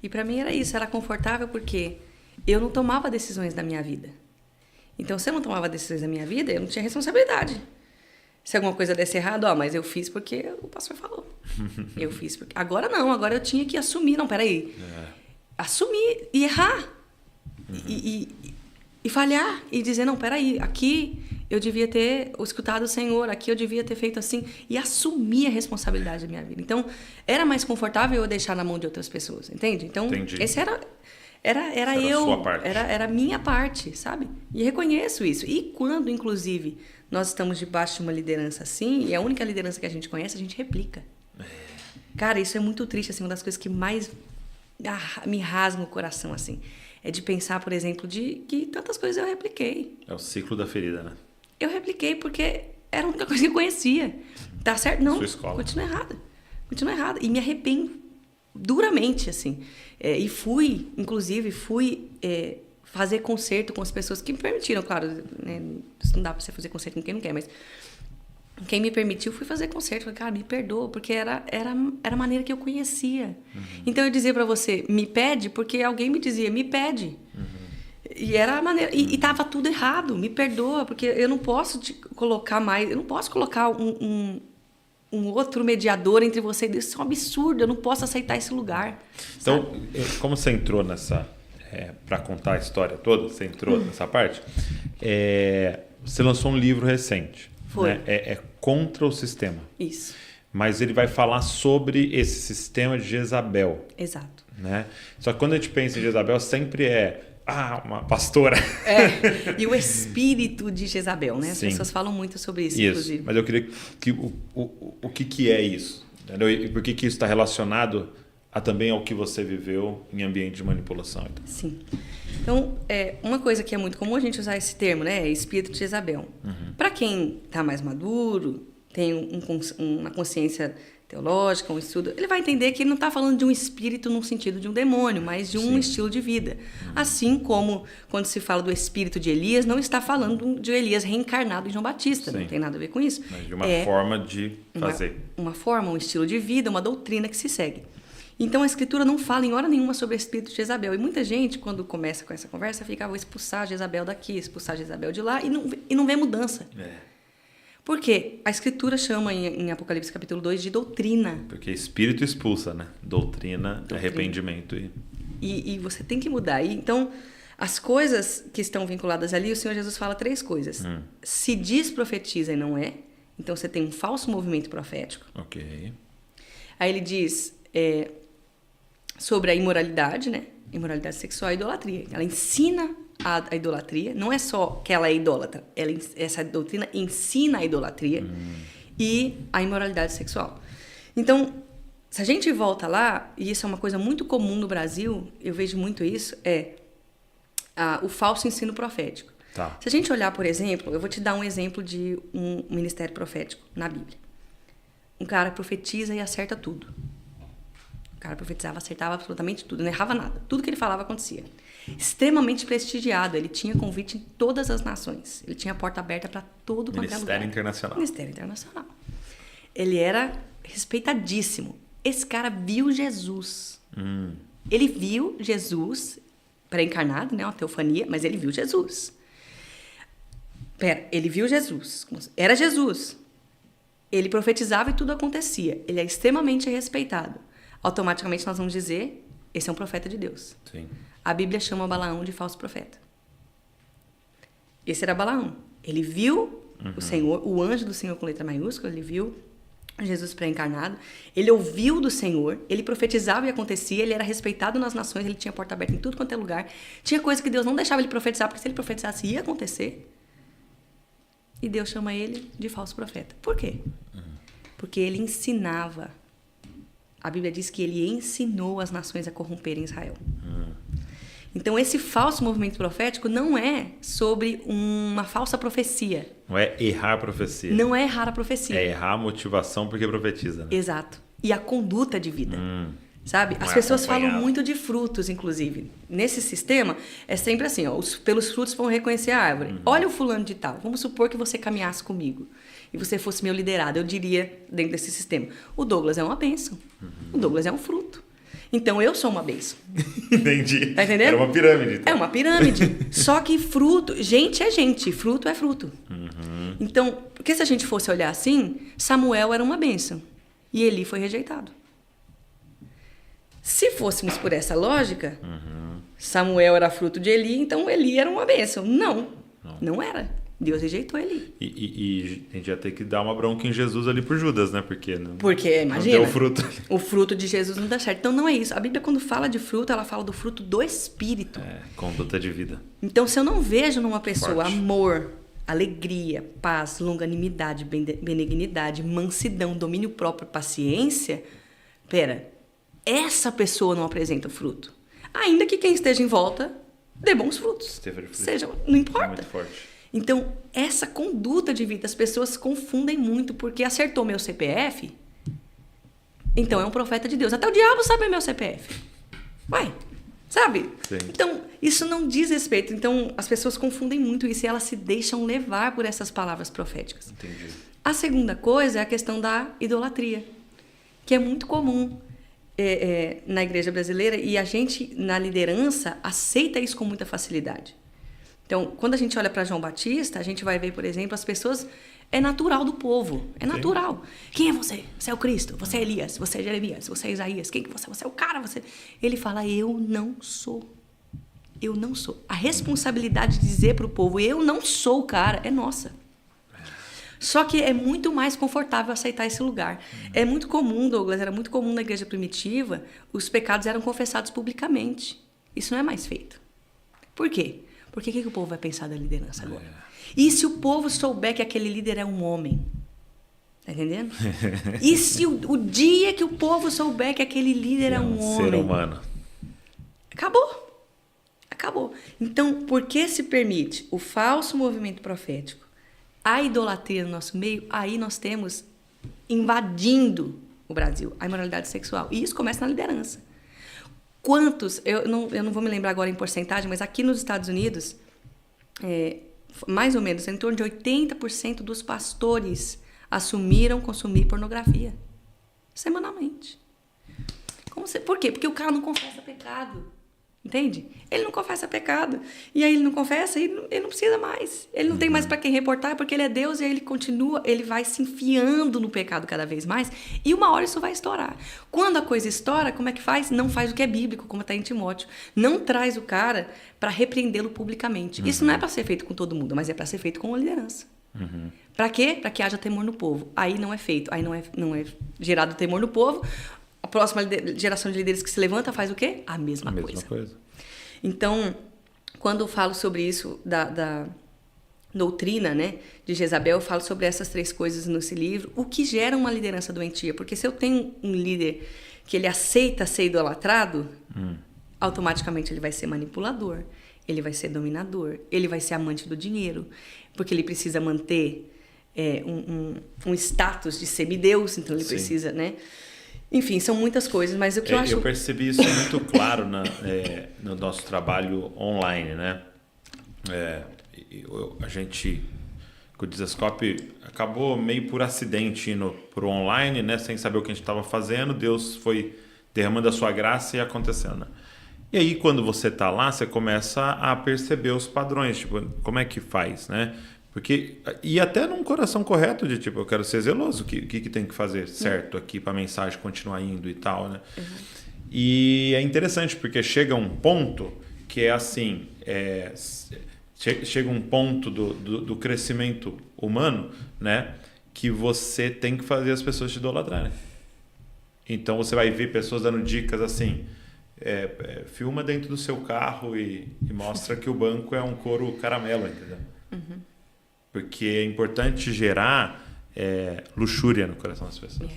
E para mim era isso, era confortável porque eu não tomava decisões da minha vida. Então, se eu não tomava decisões da minha vida, eu não tinha responsabilidade. Se alguma coisa desse errado, mas eu fiz porque o pastor falou. Eu fiz porque... Agora não, agora eu tinha que assumir. Não, peraí. Assumir e errar. E falhar. E dizer, não, peraí, aqui eu devia ter escutado o Senhor, aqui eu devia ter feito assim. E assumir a responsabilidade da minha vida. Então, era mais confortável eu deixar na mão de outras pessoas, entende? Então, esse era eu, sua parte. Era a minha parte, sabe? E reconheço isso. E quando, inclusive, nós estamos debaixo de uma liderança assim, e a única liderança que a gente conhece, a gente replica. Cara, isso é muito triste, assim, uma das coisas que mais me rasga o coração, assim. É de pensar, por exemplo, de que tantas coisas eu repliquei. É o ciclo da ferida, né? Eu repliquei porque era a única coisa que eu conhecia. Tá certo? Não, sua escola. Continua errada. E me arrependo duramente, assim. Inclusive, fazer concerto com as pessoas que me permitiram, claro, né? Isso não dá pra você fazer concerto com quem não quer, mas quem me permitiu, fui fazer concerto. Falei, cara, me perdoa, porque era a maneira que eu conhecia. Então, eu dizia pra você, me pede, porque alguém me dizia, me pede. E era a maneira... E tava tudo errado, me perdoa, porque eu não posso te colocar mais... Eu não posso colocar um outro mediador entre você e Deus. Isso é um absurdo, eu não posso aceitar esse lugar. Então, sabe? Como você entrou nessa... para contar a história toda, você entrou nessa parte, você lançou um livro recente. Foi. Né? É contra o sistema. Isso. Mas ele vai falar sobre esse sistema de Jezabel. Exato. Né? Só que quando a gente pensa em Jezabel, sempre uma pastora. E o espírito de Jezabel, né? As Sim. pessoas falam muito sobre isso, Isso. inclusive. Mas eu queria que o que é isso? Entendeu? E por que isso está relacionado também ao que você viveu em ambiente de manipulação? Então. Sim. Então, uma coisa que é muito comum a gente usar esse termo, né? É espírito de Jezabel. Para quem está mais maduro, tem uma consciência teológica, um estudo, ele vai entender que ele não está falando de um espírito no sentido de um demônio, mas de um estilo de vida. Assim como quando se fala do espírito de Elias, não está falando de Elias reencarnado em João Batista, não tem nada a ver com isso. Mas de uma forma de fazer. Uma forma, um estilo de vida, uma doutrina que se segue. Então, a Escritura não fala em hora nenhuma sobre o espírito de Jezabel. E muita gente, quando começa com essa conversa, fica, vou expulsar Jezabel daqui, expulsar Jezabel de lá, e não vê mudança. Por quê? A Escritura chama em Apocalipse capítulo 2 de doutrina. Porque espírito expulsa, né? Doutrina. Arrependimento. E você tem que mudar. Então, as coisas que estão vinculadas ali, o Senhor Jesus fala 3 coisas. Se diz profetiza e não é, então você tem um falso movimento profético. Ok. Aí ele diz sobre a imoralidade, né? Imoralidade sexual e idolatria. Ela ensina a idolatria. Não é só que ela é idólatra. Essa doutrina ensina a idolatria e a imoralidade sexual. Então, se a gente volta lá, e isso é uma coisa muito comum no Brasil, eu vejo muito isso, o falso ensino profético. Tá. Se a gente olhar, por exemplo, eu vou te dar um exemplo de um ministério profético na Bíblia. Um cara profetiza e acerta tudo. O cara profetizava, acertava absolutamente tudo, não errava nada. Tudo que ele falava acontecia. Extremamente prestigiado, ele tinha convite em todas as nações. Ele tinha a porta aberta para todo quanto é lugar. Ministério Internacional. Ministério Internacional. Ele era respeitadíssimo. Esse cara viu Jesus. Ele viu Jesus pré-encarnado, né, uma teofania, mas ele viu Jesus. Ele viu Jesus. Era Jesus. Ele profetizava e tudo acontecia. Ele é extremamente respeitado. Automaticamente nós vamos dizer, esse é um profeta de Deus. Sim. A Bíblia chama Balaão de falso profeta. Esse era Balaão. Ele viu o Senhor, o anjo do Senhor com letra maiúscula, ele viu Jesus pré-encarnado, ele ouviu do Senhor, ele profetizava e acontecia, ele era respeitado nas nações, ele tinha porta aberta em tudo quanto é lugar. Tinha coisa que Deus não deixava ele profetizar, porque se ele profetizasse ia acontecer. E Deus chama ele de falso profeta. Por quê? Porque ele ensinava. A Bíblia diz que ele ensinou as nações a corromperem Israel. Então, esse falso movimento profético não é sobre uma falsa profecia. Não é errar a profecia. Não é errar a profecia. É errar a motivação porque profetiza. Né? Exato. E a conduta de vida. Sabe? Não As é pessoas falam acompanhado. muito de frutos, inclusive. Nesse sistema, é sempre assim, ó, pelos frutos vão reconhecer a árvore. Olha o fulano de tal. Vamos supor que você caminhasse comigo e você fosse meu liderado. Eu diria, dentro desse sistema, o Douglas é uma bênção. O Douglas é um fruto. Então eu sou uma bênção. Entendi. Tá entendendo? Era uma pirâmide. Então. É uma pirâmide. Só que fruto, gente é gente, fruto é fruto. Então, porque se a gente fosse olhar assim, Samuel era uma bênção e Eli foi rejeitado. Se fôssemos por essa lógica, Samuel era fruto de Eli, então Eli era uma bênção. Não era. Deus rejeitou Eli. E a gente ia ter que dar uma bronca em Jesus ali por Judas, né? Porque imagina, não deu fruto. O fruto de Jesus não dá certo. Então não é isso. A Bíblia, quando fala de fruto, ela fala do fruto do Espírito. Conduta de vida. Então, se eu não vejo numa pessoa Forte. amor, alegria, paz, longanimidade, benignidade, mansidão, domínio próprio, paciência, essa pessoa não apresenta fruto. Ainda que quem esteja em volta dê bons frutos. Não importa. Muito forte. Então, essa conduta de vida, as pessoas confundem muito, porque acertou meu CPF, então é um profeta de Deus. Até o diabo sabe meu CPF. Ué, sabe? Sim. Então, isso não diz respeito. Então, as pessoas confundem muito isso e elas se deixam levar por essas palavras proféticas. Entendi. A segunda coisa é a questão da idolatria, que é muito comum na igreja brasileira e a gente, na liderança, aceita isso com muita facilidade. Então, quando a gente olha para João Batista, a gente vai ver, por exemplo, as pessoas... É natural do povo. É natural. Quem é você? Você é o Cristo. Você é Elias. Você é Jeremias. Você é Isaías. Quem que você é? Você é o cara. Ele fala, eu não sou. Eu não sou. A responsabilidade de dizer para o povo, eu não sou o cara, é nossa. Só que é muito mais confortável aceitar esse lugar. É muito comum, Douglas, era muito comum na igreja primitiva, os pecados eram confessados publicamente. Isso não é mais feito. Por quê? Porque o que o povo vai pensar da liderança agora? E se o povo souber que aquele líder é um homem? Tá entendendo? E se o dia que o povo souber que aquele líder é um homem? Ser humano. Acabou. Então, por que se permite o falso movimento profético, a idolatria no nosso meio? Aí nós temos invadindo o Brasil a imoralidade sexual. E isso começa na liderança. Quantos, eu não vou me lembrar agora em porcentagem, mas aqui nos Estados Unidos, mais ou menos, em torno de 80% dos pastores assumiram consumir pornografia semanalmente. Por quê? Porque o cara não confessa pecado. Entende? Ele não confessa pecado. E aí ele não confessa e ele não precisa mais. Ele não tem mais para quem reportar porque ele é Deus e aí ele continua, ele vai se enfiando no pecado cada vez mais e uma hora isso vai estourar. Quando a coisa estoura, como é que faz? Não faz o que é bíblico, como está em Timóteo. Não traz o cara para repreendê-lo publicamente. Isso não é para ser feito com todo mundo, mas é para ser feito com a liderança. Para quê? Para que haja temor no povo. Aí não é feito, aí não é gerado temor no povo. A próxima geração de líderes que se levanta faz o quê? A mesma coisa. Então, quando eu falo sobre isso da doutrina, né, de Jezabel, eu falo sobre essas 3 coisas nesse livro. O que gera uma liderança doentia? Porque se eu tenho um líder que ele aceita ser idolatrado, automaticamente ele vai ser manipulador, ele vai ser dominador, ele vai ser amante do dinheiro, porque ele precisa manter um status de semideus, então ele precisa, né? Enfim, são muitas coisas, mas o que eu acho... Eu percebi isso muito claro no nosso trabalho online, né? A gente, com o Dizascope, acabou meio por acidente indo para o online, né? Sem saber o que a gente estava fazendo, Deus foi derramando a sua graça e acontecendo, né? E aí, quando você está lá, você começa a perceber os padrões, tipo, como é que faz, né? E até num coração correto de tipo, eu quero ser zeloso, o que tem que fazer certo aqui para a mensagem continuar indo e tal, né? E é interessante porque chega um ponto que é assim, chega um ponto do crescimento humano, né? Que você tem que fazer as pessoas te idolatrarem. Então você vai ver pessoas dando dicas assim, filma dentro do seu carro e mostra que o banco é um couro caramelo, entendeu? Porque é importante gerar luxúria no coração das pessoas.